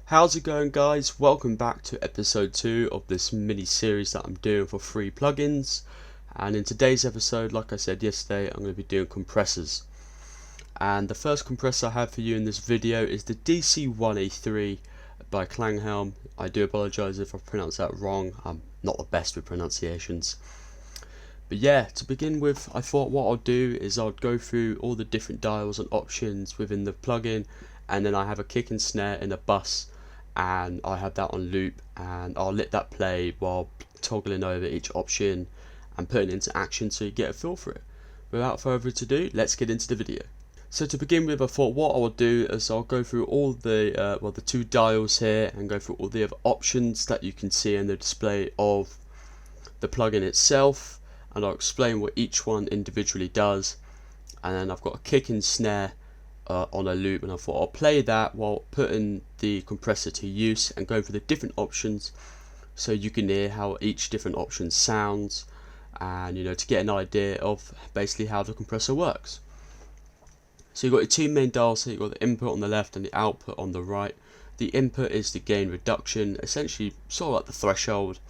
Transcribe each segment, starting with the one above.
How's it going, guys? Welcome back to episode 2 of this mini series that I'm doing for free plugins. And in today's episode, like I said yesterday, I'm going to be doing compressors. And the first compressor I have for you in this video is the DC1A3 by Klanghelm. I do apologise if I pronounce that wrong. I'm not the best with pronunciations. But yeah, to begin with, I thought what I'll do is I'll go through all the different dials and options within the plugin, and then I have a kick and snare in a bus, and I have that on loop, and I'll let that play while toggling over each option and putting it into action so you get a feel for it. Without further ado, let's get into the video. So to begin with, I thought what I will do is I'll go through all the the two dials here and go through all the other options that you can see in the display of the plugin itself, and I'll explain what each one individually does. And then I've got a kick and snare on a loop, and I thought I'll play that while putting the compressor to use and going through the different options so you can hear how each different option sounds, and to get an idea of basically how the compressor works. So you've got your two main dials here. You've got the input on the left and the output on the right. The input is the gain reduction, essentially sort of like the threshold,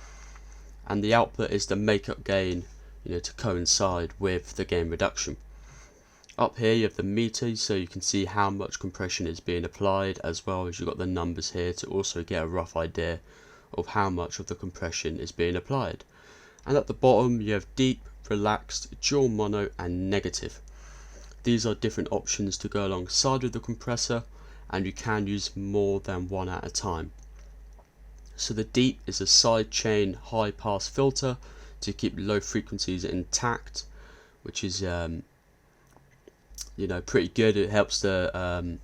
and the output is the makeup gain, to coincide with the gain reduction. Up here you have the meter, so you can see how much compression is being applied, as well as you've got the numbers here to also get a rough idea of how much of the compression is being applied. And at the bottom you have deep, relaxed, dual mono and negative. These are different options to go alongside with the compressor, and you can use more than one at a time. So the deep is a side chain high pass filter to keep low frequencies intact, which is pretty good. It helps the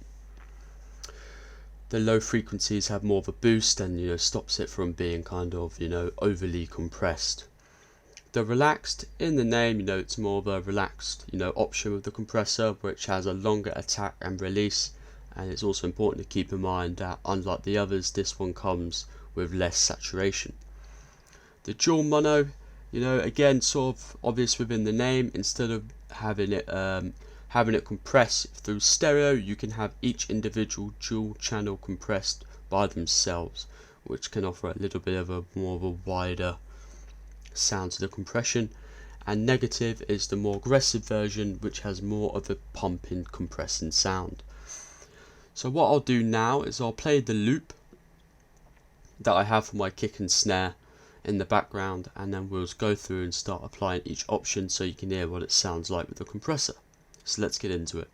low frequencies have more of a boost, and stops it from being kind of overly compressed. The relaxed, in the name, it's more of a relaxed option with the compressor, which has a longer attack and release. And it's also important to keep in mind that unlike the others, this one comes with less saturation. The dual mono, again, sort of obvious within the name. Instead of having it compress through stereo, you can have each individual dual channel compressed by themselves, which can offer a little bit of more of a wider sound to the compression. And negative is the more aggressive version, which has more of a pumping compressing sound. So what I'll do now is I'll play the loop that I have for my kick and snare in the background, and then we'll go through and start applying each option so you can hear what it sounds like with the compressor. So let's get into it.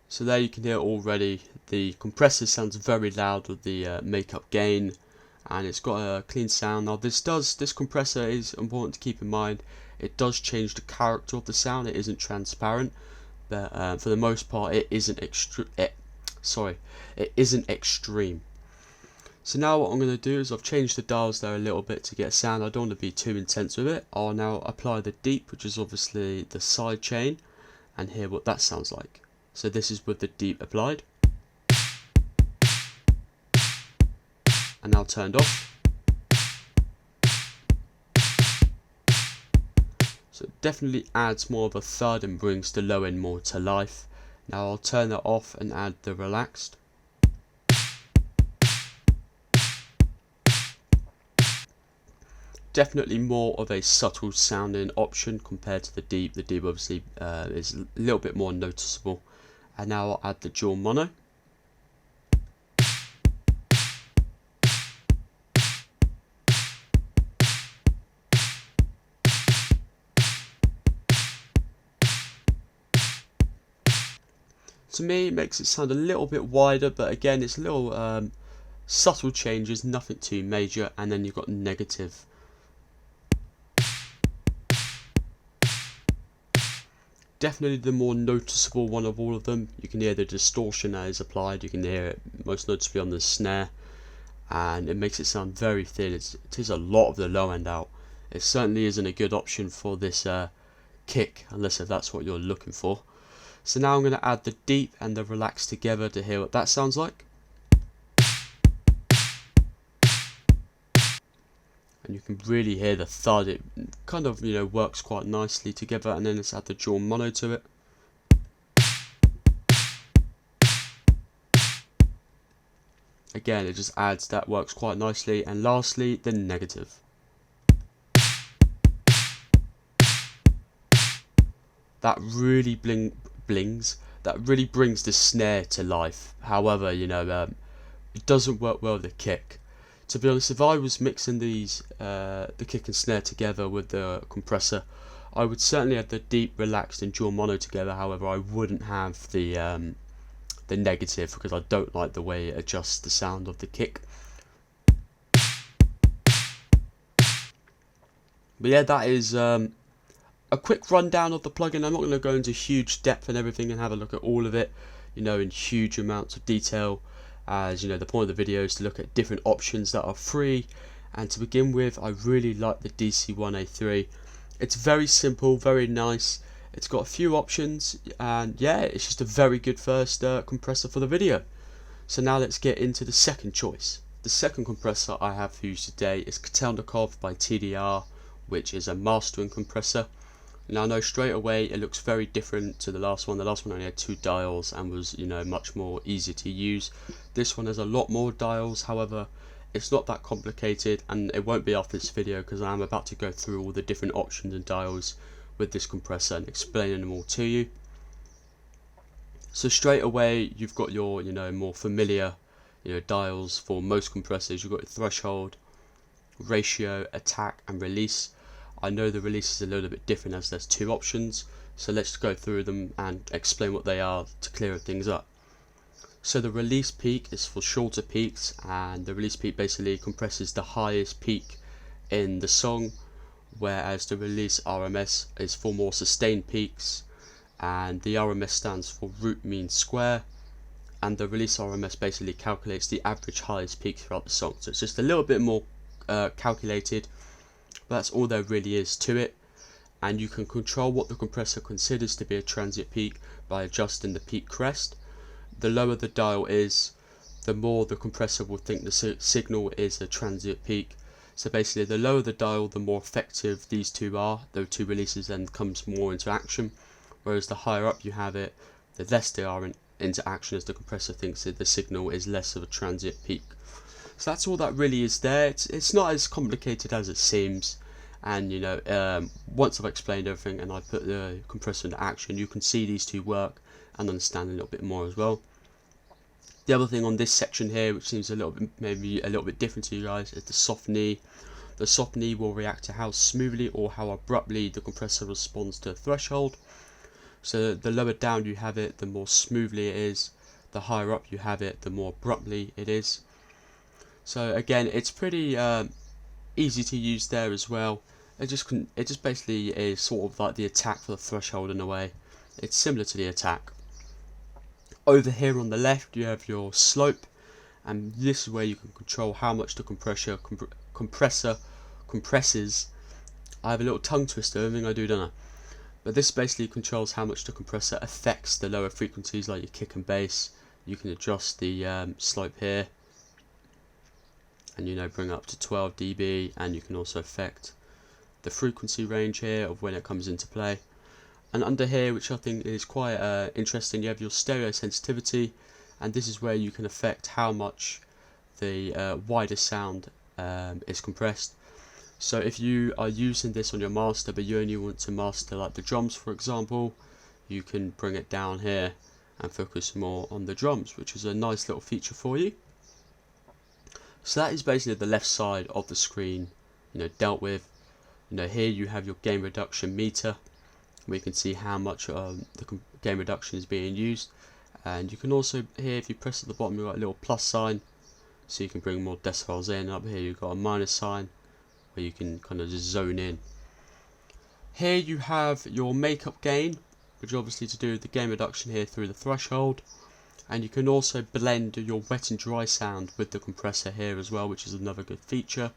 So there you can hear already the compressor sounds very loud with the makeup gain, and it's got a clean sound. Now this compressor is important to keep in mind. It does change the character of the sound. It isn't transparent, but for the most part it isn't extreme. So now what I'm going to do is I've changed the dials there a little bit to get a sound. I don't want to be too intense with it. I'll now apply the deep, which is obviously the side chain, and hear what that sounds like. So this is with the deep applied, and now turned off. So it definitely adds more of a thud and brings the low end more to life. Now I'll turn that off and add the relaxed. Definitely more of a subtle sounding option compared to the deep. The deep obviously is a little bit more noticeable. And now I'll add the dual mono. To me, it makes it sound a little bit wider, but again, it's little subtle changes, nothing too major. And then you've got negative. Definitely the more noticeable one of all of them. You can hear the distortion that is applied. You can hear it most noticeably on the snare, and it makes it sound very thin. It is a lot of the low end out. It certainly isn't a good option for this kick, unless if that's what you're looking for. So now I'm going to add the deep and the relaxed together to hear what that sounds like. and you can really hear the thud. It kind of, you know, works quite nicely together. And then let's add the dual mono to it. Again, it just adds, that works quite nicely. And lastly, the negative. That really blings. That really brings the snare to life. However, you know, it doesn't work well with the kick. To be honest, if I was mixing these, the kick and snare together with the compressor, I would certainly have the deep, relaxed and dual mono together. However, I wouldn't have the negative, because I don't like the way it adjusts the sound of the kick. But yeah, that is a quick rundown of the plugin. I'm not going to go into huge depth and everything and have a look at all of it, you know, in huge amounts of detail, as you know, the point of the video is to look at different options that are free. And to begin with, I really like the DC1A3. It's very simple, very nice. It's got a few options, and yeah, it's just a very good first compressor for the video. So now let's get into the second choice. The second compressor I have for you today is Kotelnikov by TDR, which is a mastering compressor. Now I know straight away it looks very different to the last one. The last one only had 2 dials and was, you know, much more easy to use. This one has a lot more dials, however it's not that complicated, and it won't be after this video because I'm about to go through all the different options and dials with this compressor and explaining them all to you. So straight away you've got your, you know, more familiar, you know, dials for most compressors. You've got your threshold, ratio, attack and release. I know the release is a little bit different as there's 2 options, so let's go through them and explain what they are to clear things up. So the release peak is for shorter peaks, and the release peak basically compresses the highest peak in the song, whereas the release RMS is for more sustained peaks, and the RMS stands for root mean square, and the release RMS basically calculates the average highest peak throughout the song. So it's just a little bit more calculated, but that's all there really is to it. And you can control what the compressor considers to be a transient peak by adjusting the peak crest. The lower the dial is, the more the compressor will think the signal is a transient peak. So basically, the lower the dial, the more effective these two are. Those 2 releases then comes more into action, whereas the higher up you have it, the less they are into action, as the compressor thinks that the signal is less of a transient peak. So that's all that really is there. It's not as complicated as it seems, and you know, once I've explained everything and I put the compressor into action, you can see these 2 work and understand a little bit more as well. The other thing on this section here, which seems a little bit, maybe a little bit different to you guys, is the soft knee. The soft knee will react to how smoothly or how abruptly the compressor responds to a threshold. So the lower down you have it, the more smoothly it is. The higher up you have it, the more abruptly it is. So again, it's pretty easy to use there as well. It just basically is sort of like the attack for the threshold in a way. It's similar to the attack. Over here on the left you have your slope, and this is where you can control how much the compressor compresses. I have a little tongue twister, everything I do, don't I? But this basically controls how much the compressor affects the lower frequencies like your kick and bass. You can adjust the slope here, and you know, bring up to 12 dB, and you can also affect the frequency range here of when it comes into play. And under here, which I think is quite interesting, you have your stereo sensitivity, and this is where you can affect how much the wider sound is compressed. So if you are using this on your master, but you only want to master like the drums for example, you can bring it down here and focus more on the drums, which is a nice little feature for you. So that is basically the left side of the screen, you know, dealt with. You know, here you have your gain reduction meter, where you can see how much the gain reduction is being used, and you can also, here if you press at the bottom, you've got a little plus sign, so you can bring more decibels in. Up here you've got a minus sign, where you can kind of just zone in. Here you have your makeup gain, which is obviously to do with the gain reduction here through the threshold, and you can also blend your wet and dry sound with the compressor here as well, which is another good feature.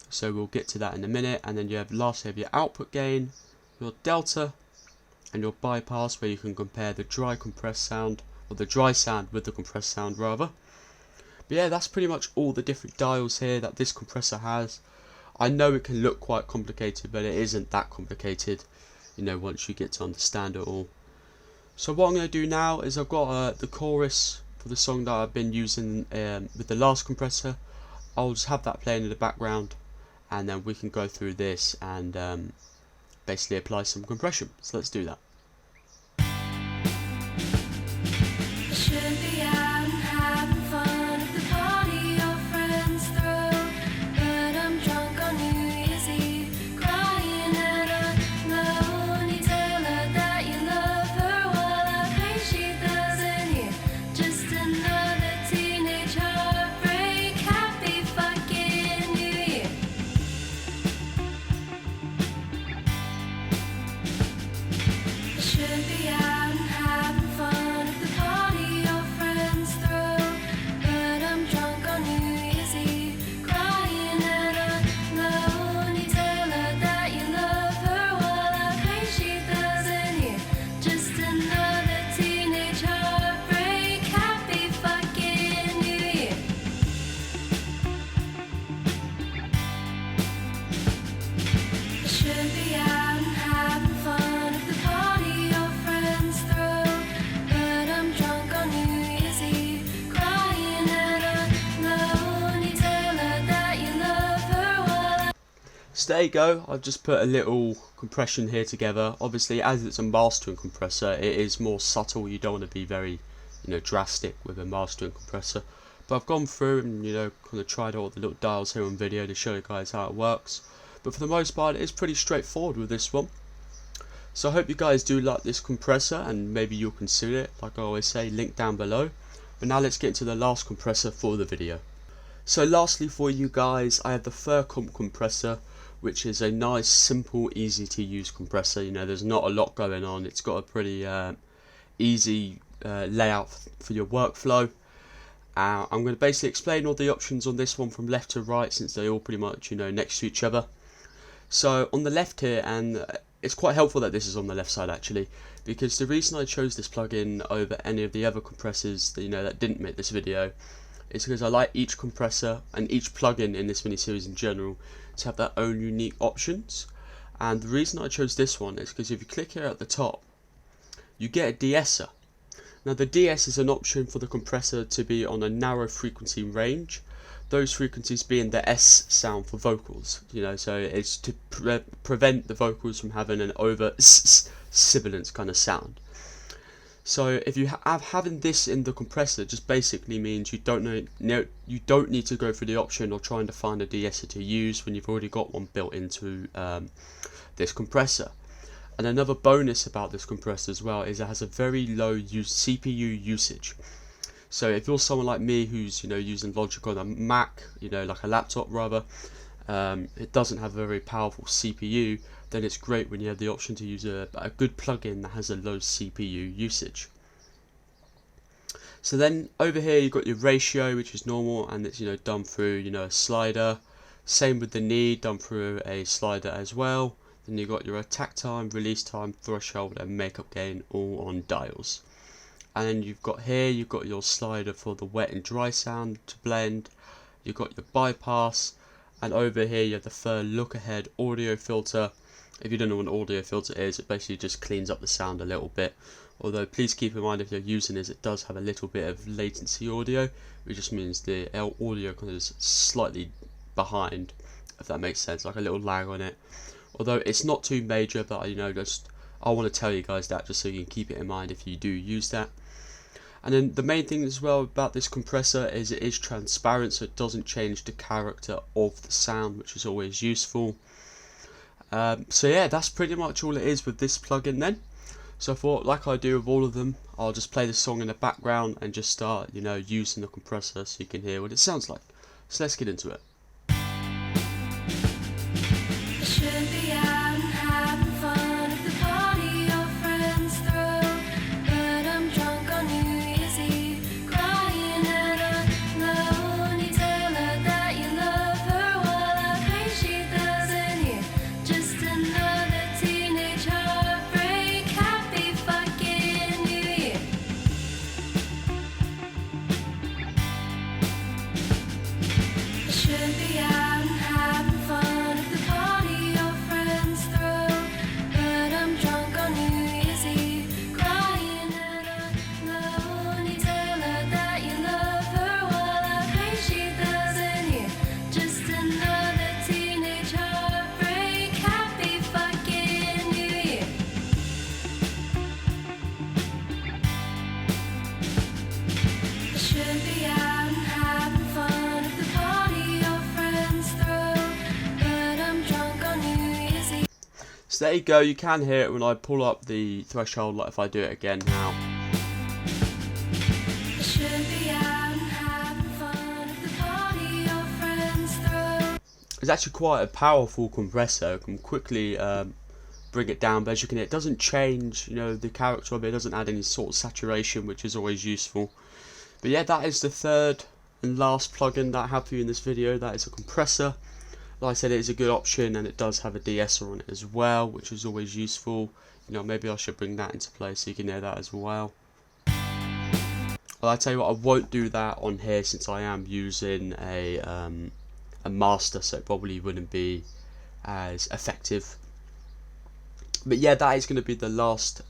So we'll get to that in a minute. And then you have lastly your output gain, your delta, and your bypass, where you can compare the dry compressed sound, or the dry sound with the compressed sound rather. But yeah, that's pretty much all the different dials here that this compressor has. I know it can look quite complicated, but it isn't that complicated, you know, once you get to understand it all. So what I'm going to do now is I've got the chorus for the song that I've been using with the last compressor. I'll just have that playing in the background, and then we can go through this and basically apply some compression. So let's do that. So there you go, I've just put a little compression here together. Obviously, as it's a mastering compressor, it is more subtle. You don't want to be very, you know, drastic with a mastering compressor. But I've gone through and, you know, kind of tried all the little dials here on video to show you guys how it works. But for the most part, it is pretty straightforward with this one. So I hope you guys do like this compressor, and maybe you'll consider it. Like I always say, link down below. But now let's get into the last compressor for the video. So lastly for you guys, I have the Fircomp compressor, which is a nice, simple, easy to use compressor. You know, there's not a lot going on. It's got a pretty easy layout for your workflow. I'm going to basically explain all the options on this one from left to right, since they're all pretty much, you know, next to each other. So on the left here, and it's quite helpful that this is on the left side actually, because the reason I chose this plugin over any of the other compressors that, you know, that didn't make this video, is because I like each compressor and each plugin in this mini series in general to have their own unique options. And the reason I chose this one is because if you click here at the top, you get a de-esser. Now the de-ess is an option for the compressor to be on a narrow frequency range, those frequencies being the S sound for vocals, you know, so it's to prevent the vocals from having an over sibilant kind of sound. So if you having this in the compressor just basically means you don't need to go through the option or trying to find a de-esser to use when you've already got one built into this compressor. And another bonus about this compressor as well is it has a very low CPU usage. So if you're someone like me who's, you know, using Logic on a Mac, you know, like a laptop rather, it doesn't have a very powerful CPU, then it's great when you have the option to use a good plugin that has a low CPU usage. So then over here you've got your ratio, which is normal, and it's, you know, done through, you know, a slider. Same with the knee, done through a slider as well. Then you've got your attack time, release time, threshold, and makeup gain all on dials. And then you've got your slider for the wet and dry sound to blend. You've got your bypass, and over here you have the third look ahead audio filter. If you don't know what an audio filter is, it basically just cleans up the sound a little bit. Although please keep in mind if you're using this, it does have a little bit of latency audio, which just means the audio kind of is slightly behind, if that makes sense, like a little lag on it. Although it's not too major, but, you know, just I want to tell you guys that just so you can keep it in mind if you do use that. And then the main thing as well about this compressor is it is transparent, so it doesn't change the character of the sound, which is always useful. So yeah, that's pretty much all it is with this plugin then. So I thought, like I do with all of them, I'll just play the song in the background and just start, you know, using the compressor so you can hear what it sounds like. So let's get into it. should be out and having fun at the party your friends throw, but I'm drunk on New Year's Eve. So there you go, you can hear it when I pull up the threshold, like if I do it again now. I should be out and having fun at the party your friends throw. It's actually quite a powerful compressor. It can quickly bring it down, but as you can hear, it doesn't change, you know, the character of it. It doesn't add any sort of saturation, which is always useful. But yeah, that is the third and last plugin that I have for you in this video. That is a compressor. Like I said, it is a good option, and it does have a de-esser on it as well, which is always useful. You know, maybe I should bring that into play so you can hear that as well. Well, I tell you what, I won't do that on here since I am using a master, so it probably wouldn't be as effective. But yeah, that is going to be the last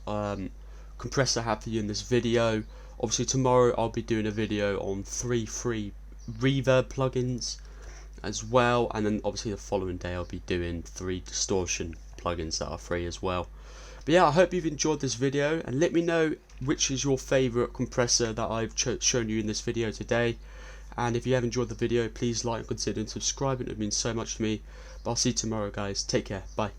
compressor I have for you in this video. Obviously tomorrow I'll be doing a video on 3 free reverb plugins as well, and then obviously the following day I'll be doing 3 distortion plugins that are free as well. But yeah, I hope you've enjoyed this video, and let me know which is your favourite compressor that I've shown you in this video today. And if you have enjoyed the video, please like and consider subscribing. It would mean so much to me. But I'll see you tomorrow, guys. Take care. Bye.